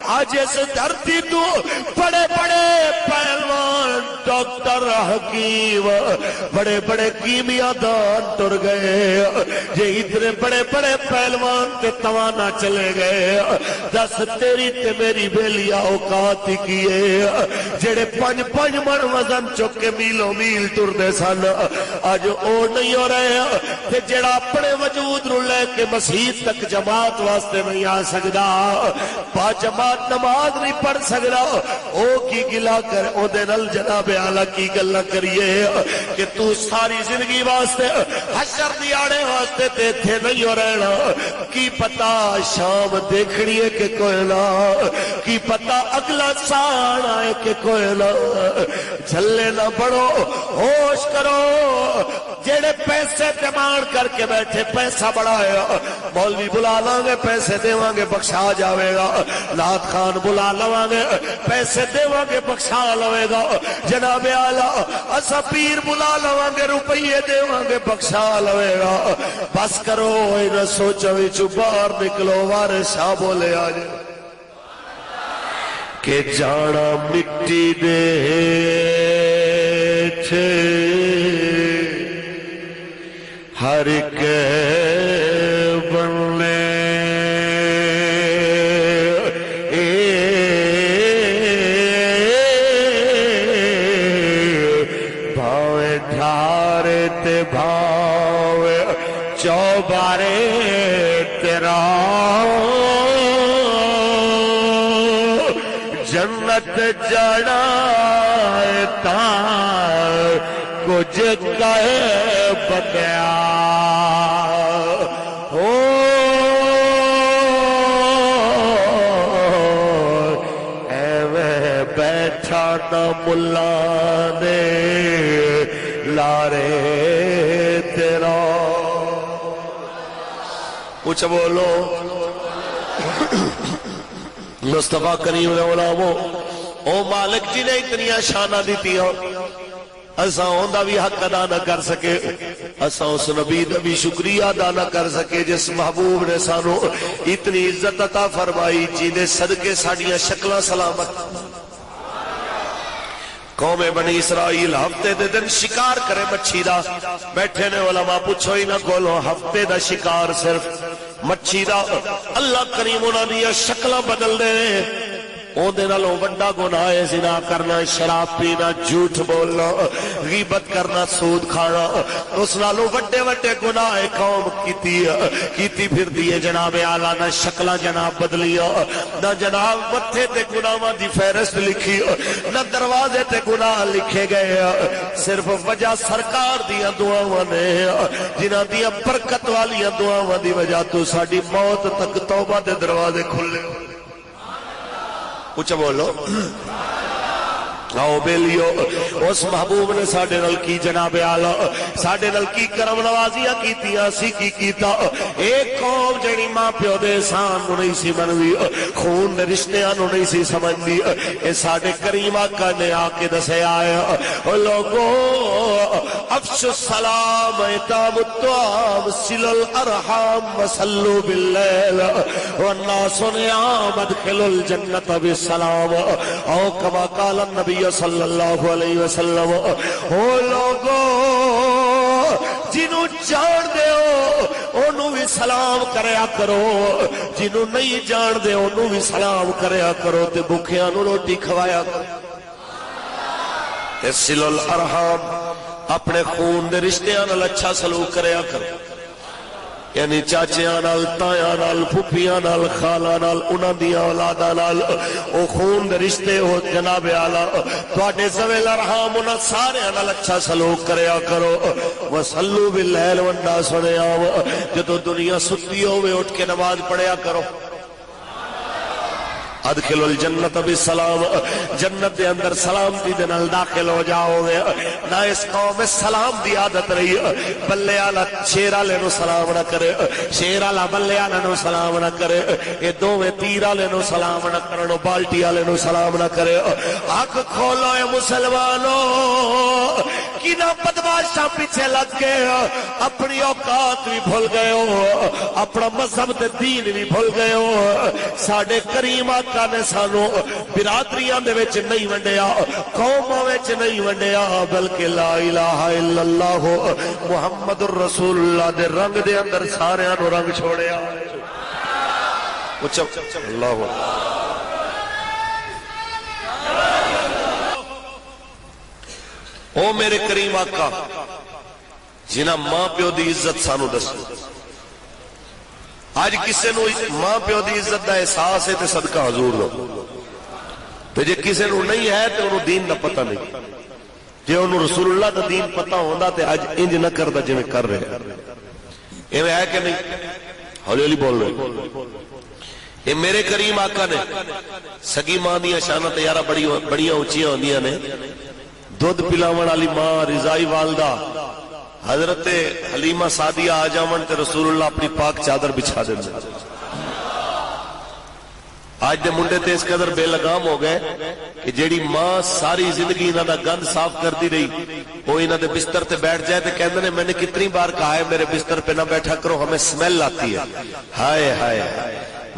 آج اس دھرتی تو بڑے بڑے پہلوان ڈاکٹر حکیم بڑے بڑے کیمیا دان ٹر گئے یہ اتنے بڑے بڑے پہلوان تے توانا چلے گئے دس تیری تے میری بیلیا اوقات ہی کیے جڑے پنج پنج من وزن چک کے میلوں میل ٹر دے سن آج او نہیں ہو رہے تے جڑا اپنے وجود رو لے کے مسجد تک جماعت واسطے نہیں آ سکدا با جماعت نماز نہیں پڑھ سکدا او کی گلا کر او دے نال جناب اعلی کی گلا کریے کہ تو ساری زندگی واسطے حشر دی آڑے واسطے تے تھے نہیں ہو رہنا کی پتا شام دیکھنی ہے کہ کوئی نہ کی پتا اگلا سان آئے کہ کوئی نہ جھلے نہ بڑھو ہوش کرو جیڑے پیسے ڈیمانڈ کر کے بیٹھے پیسہ بڑھایا مولوی بلا لیں گے پیسے دیواں گے بخشا جاوے گا لات خان بلا لواں گے پیسے دیواں گے بخشا لوے گا جناب اعلی اسا پیر بلا لواں گے روپیے دیواں گے بخشا لوے گا بس کرو نہ سوچو وچوں باہر نکلو وارث شاہ بولے آ جائے کہ جانا مٹی دے چھے ہر کے بننے بھاوے دھارے تے بھاوے چوبارے تیرا جنت جڑا تا کچھ کہے بنیا ہو ایویں بیٹھا نہ ملا نے لارے تیرا کچھ بولو مصطفیٰ کریم نے علامو او مالک جی نے اتنی شانہ دیتی ہو اساں ہوندہ بھی حق ادا نہ کر سکے اساں اس نبی دا بھی شکریہ ادا نہ کر سکے جس محبوب نے سانو اتنی عزت عطا فرمائی جینے صدقے ساڑیاں شکلہ سلامت قوم بنی اسرائیل ہفتے دے دن شکار کرے مچھی دا بیٹھے نے علماء پوچھو ہی نہ کولو ہفتے دا شکار صرف مچھی دا اللہ کریم انہوں نے شکلہ بدل دے اون دے نالوں وڈا گناہ ہے زنا کرنا شراب پینا جھوٹ بولنا غیبت کرنا سود کھانا اس نالوں وڈے وڈے گناہ قوم کیتی پھر دیئے جناب اعلیٰ نہ شکلہ جناب بدلیا نہ جناب متھے تے گناہاں دی فہرست لکھی نہ دروازے تے گناہ لکھے گئے صرف وجہ سرکار دیا دعاواں نے جنہاں دیا برکت والیاں دعاواں دی وجہ تو ساڈی موت تک توبہ دے دروازے کھلے کچھ بولو آؤ بیلیو اس محبوب نے ساڑھے نل کی جناب اعلیٰ ساڑھے نل کی کرم نوازیاں کیتیاں سی کی کیتا ایک قوم جنی ماں پیو دے سان نو نہیں سی منوی خون نے رشتیاں نو نہیں سی سمجھ دی اے ساڑھے کریم آقا نے آکے دسے آیا لوگو افش السلام اتام الطعام سل الارحام وصلو باللیل والناس نعام ادخل الجنت بالسلام او کما قال النبی صلی اللہ علیہ وسلم او لوگو جنہوں جان دے ہو انہوں بھی سلام کریا کرو جنہوں نہیں جان دے انہوں بھی سلام کریا کرو تے بکھیاں نو روٹی کھوایا کرو سل الارحام اپنے خون دے رشتیاں نال اچھا سلوک کریا کرو یعنی چاچیاں نال تایاں نال پھپھیاں نال خالاں نال انہاں دیاں اولاداں نال او خون دے رشتے ہو جناب اعلیٰ تواڈے ذوی الارحام انہاں سارے نال اچھا سلوک کریا کرو وصلو باللیل والناس نیام جدوں دنیا ستی ہوے اٹھ کے نماز پڑھیا کرو ادخل الجنت بالسلام جنت دے اندر سلامتی دے نال داخل ہو جاؤ گے نہ اس قوم میں سلام دی عادت رہی بلے والا شیر والے نو سلام نہ کرے شیر والا بلے والے نو سلام نہ کرے اے دوویں تیر والے نو سلام نہ کرن بالٹی والے نو سلام نہ کرے اکھ کھولو اے مسلمانو کنا بدماشاں پیچھے لگ گئے اپنی اوقات بھی بھول گئے ہو اپنا مذہب تے دین بھی بھول گئے ہو ساڈے کریم آقا نے سانو برادریاں دے وچ نہیں ونڈیا، قوماں وچ نہیں ونڈیا، بلکہ لا الہ الا اللہ محمد الرسول اللہ دے رنگ دے اندر سارے نو رنگ چھوڑیا۔ اللہ او میرے کریم آقا جنہ ماں پیو دی عزت سانو دس، آج کسے نو ماں پیو دی عزت دا احساس ہے تے صدقہ حضور لو، تے جے کسے نو نہیں ہے تے انہوں دین دا پتہ نہیں، جے انہوں رسول اللہ دا دین پتہ ہوندا تے آج انج نہ کردا جے میں کر رہے ایویں ہے کہ نہیں؟ ہولی ہولی بول رہے یہ میرے کریم آقا نے سگی ماں دیاں شاناں تے یارا بڑیاں اونچیاں ہوندیاں نے، دودھ پلاون والی ماں رضائی والدہ حضرت حلیمہ سعدیہ آ جاون تے رسول اللہ اپنی پاک چادر بچھا دیں۔ آج دے منڈے تے اس قدر بے لگام ہو گئے کہ جیڑی ماں ساری زندگی انہاں دا گند صاف کرتی رہی، وہ انہاں دے بستر تے بیٹھ جائے تے کہندے نے میں نے کتنی بار کہا ہے میرے بستر پہ نہ بیٹھا کرو، ہمیں سمیل آتی ہے۔ ہائے ہائے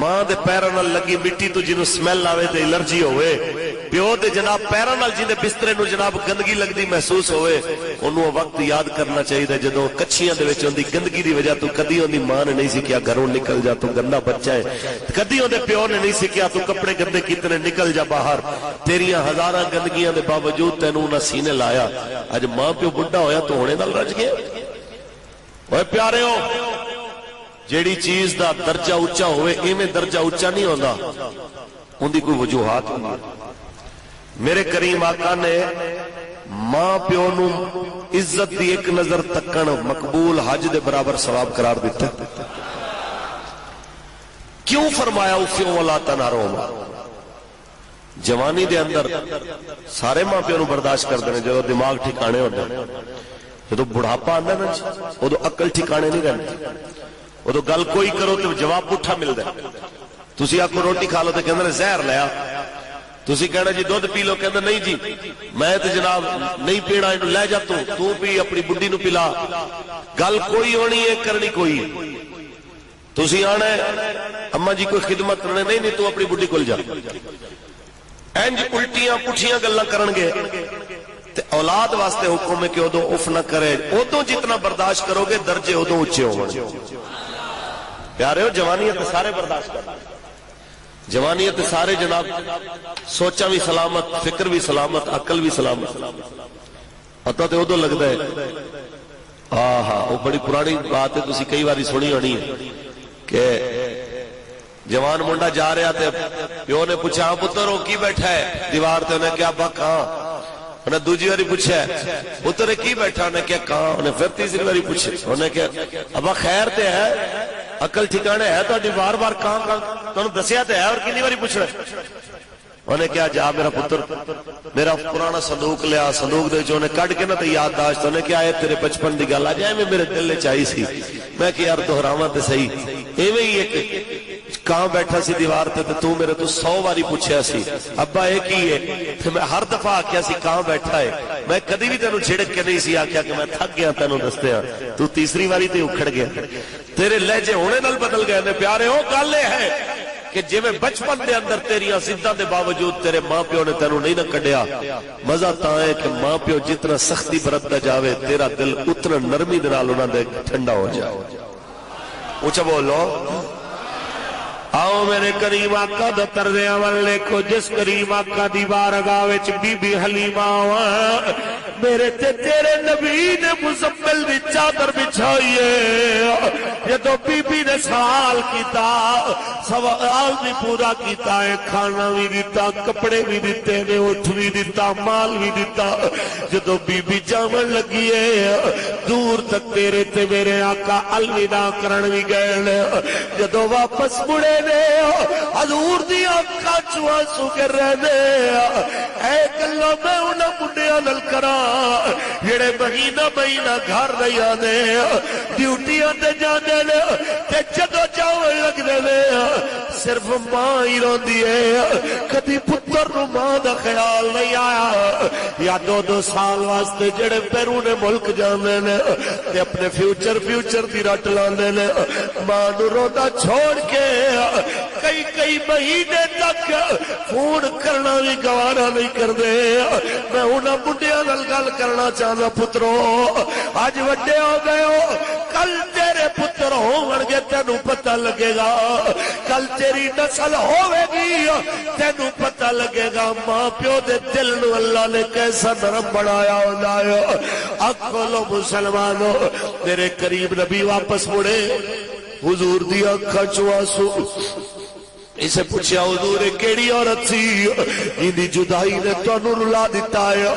ماں دے پیراں نال لگی مٹی تو جنوں سمیل آوے تے الرجی ہوئے، پیو دے جناب پیراں نال جن دے بسترے نو جناب گندگی لگدی محسوس ہوئے، انہوں وقت یاد کرنا چاہیے جدوں کچھیاں دے وچ ہوندی گندگی دی وجہ تو کدی ہوندی ماں نے نہیں سکھیا گھروں نکل جا تو گندا بچہ ہے، کدی ہوندے پیو نے نہیں سکھیا تو کپڑے گندے کیتے نکل جا باہر، تیریاں ہزاراں گندگیاں دے باوجود تینوں نہ سینے لایا، اج ماں پیو بڈھا ہویا تو ہونے نال رج گیا۔ اوے پیاریو جیڑی چیز دا درجہ اونچا ہوئے ایویں درجہ اونچا نہیں ہوندا، اندی کوئی وجوہات ہوندی۔ میرے کریم آقا نے ماں پیو نو عزت دی ایک نظر تکن مقبول حج دے برابر ثواب قرار دیتا۔ کیوں فرمایا اوفیوں ولا تنہرہما؟ جوانی دے اندر سارے ماں پیو نو برداشت کر دینے، جدو دماغ ٹھکانے ہوتے ہیں، جدو بڑھاپا آندا نا ادو عقل ٹھکانے نہیں رہتی، ادو گل کوئی کرو تو جواب پٹھا ملتا ہے۔ تسی آکو روٹی کھا لو تو کہندے نے زہر لیا، تسی کہنا جی دودھ پی لو، کہندے نہیں جی میں تو جناب نہیں پینا، انہوں لے جا تو پی اپنی بڈی نو پلا، گل کوئی ہونی ہے کرنی کوئی ہے۔ تسی آنا ہے اما جی کوئی خدمت کرنے، نہیں نہیں تو اپنی بڈی کول جا، انج الٹیاں پٹھیاں گلاں کرن گے تے اولاد واسطے حکم ہے کہ ادو اف نہ کرے، ادو جتنا برداشت کرو گے درجے ادو اونچے ہوں گے۔ پیارے ہو جوانیت سارے برداشت کر، جوانیت سارے جناب سوچا بھی سلامت، فکر بھی سلامت، عقل بھی سلامت، پتہ تے ادو لگتا ہے۔ ہاں وہ بڑی پرانی بات ہے، تسی کئی باری سنی ہونی ہے کہ جوان منڈا جا رہا تے پیو نے پوچھا ہاں پتر وہ کی بیٹھا ہے دیوار تے، انہیں کیا ابا کہاں؟ انہیں دوسری باری پوچھا ہے پتر کی بیٹھا، انہیں کیا کہاں؟ انہیں پھر تیسری باری پوچھا، انہیں کیا ابا خیر تے ہے، عقل ٹھکانے ہے تو بار بار کہاں تمہیں دسیا تے ہے اور کنی باری پوچھ رہے؟ انہیں کیا جا میرا پتر میرا پرانا صندوق لیا، صندوق دے جو انہیں کٹ کے نہ تے یاد داشت، انہیں کیا ہے تیرے بچپن دی گل آ جائے میں میرے دل نے چاہی سی، میں کہ یار دہراواں تے صحیح، ایویں ہی ایک کہاں بیٹھا سی دیوار تے تو میرے تو 100 باری پوچھیا سی ابا ایک ہی ہے، پھر میں ہر دفعہ آکھیا سی کہاں بیٹھا ہے، میں کدی بھی تینوں جھڑک کے نہیں سی آکھیا کہ میں تھک گیا تینوں دستے ہاں، تو تیسری باری تے اکھڑ گیا، تیرے لہجے ہونے نال بدل گئے نے۔ پیارے ہو گل یہ ہے کہ جی میں بچپن دے اندر تیریاں زداں دے باوجود تیرے ماں پیو نے تینوں نہیں نہ کڈیا، مزہ تا ہے کہ ماں پیو جتنا سختی برتدا جاوے تیرا دل اتنا نرمی دے نال انہاں دے ٹھنڈا ہو جائے۔ اونچا بولو آؤ میرے کریم آقا دا طرز عمل دیکھو، جس کریم آقا دی بارگاہ وچ بی بی حلیمہ میرے تے تیرے نبی نے مزمل دی چادر بچھائیے، جدو بی بی نے سوال کیتا، سوال بھی پورا کیتا ہے، کھانا بھی دیتا، کپڑے بھی دیتے نے، اٹھ بھی دیتا، مال بھی دیتا، جدو بی بی جاون لگی ہے دور تک تیرے تے میرے آقا الوداع کرن بھی گئے، جدو واپس مڑے حضور دی آنکھاں چوں آنسو گر رہے، اے گلاں میں انہاں منڈیاں نال کراں جڑے مہینہ مہینہ گھر نہیں آندے، ڈیوٹیاں تے جاندے نے تے جدوں جاون لگدے نے صرف ماں ہی روندی ہے، کدی پتر نوں ماں دا خیال نہیں آیا، یا 2 سال واسطے جڑے بیرون ملک جاندے نے تے اپنے فیوچر دی رٹ لاندے نے، ماں نوں روندا چھوڑ کے کئی مہینے تک فون کرنا بھی گوارا نہیں کرتے. میں انہاں بڈھیاں نال گل کرنا چاہتا پترو اج وڈے ہو گئے ہو کل تیرے پتر ہون گے تینوں پتہ لگے گا کل تیری نسل ہوے گی تینوں پتہ لگے گا ماں پیو دے دل نو اللہ نے کیسا نرم بنایا ہوندا ہے. اکھلو مسلمانو میرے قریب نبی واپس مڑے حضور دی اکھاں چوں آنسو اسے پوچھا حضور کیڑی عورت سی جیندی جدائی نے تانوں رلا دتا ہے؟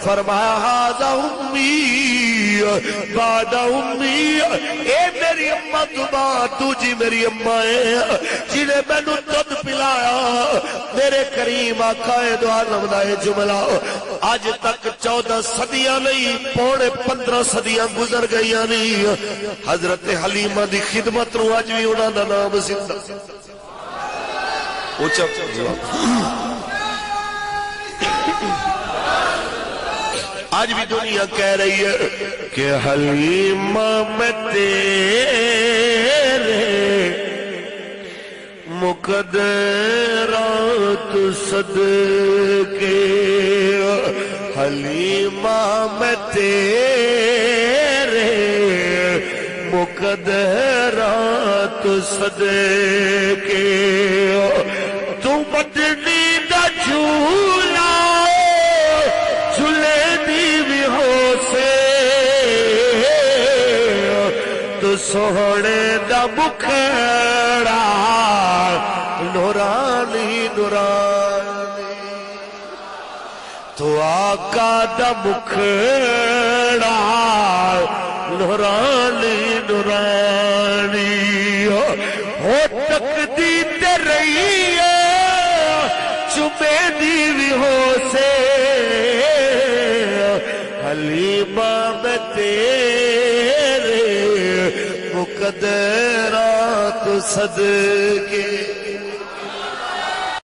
فرمایا ھذا امی بعد امی اے میری اماں تو بعد تو جی میری اماں ہے جنہیں مینوں دودھ پلایا. میرے کریم آقا دو عالم دا یہ جملہ آج تک 14 صدیاں نہیں پونے 15 صدیاں گزر گئیاں نہیں حضرت حلیمہ دی خدمت نو اج بھی انہاں دا نام زندہ آج بھی دنیا کہہ رہی ہے کہ حلیمہ میں تیرے مقدرات صدقے حلیمہ میں تیرے مقدرات صدقے تو مدنی دا جھولا جھولے دی بھی ہو سے تو سوڑے دا مکھڑا نورانی نورانی تو آقا دا مکھڑا نورانی نورانی ہو تکدی تے رہی ہے چمے دی بھی ہو سے حلیمہ میں تیرے مقدرات صدقے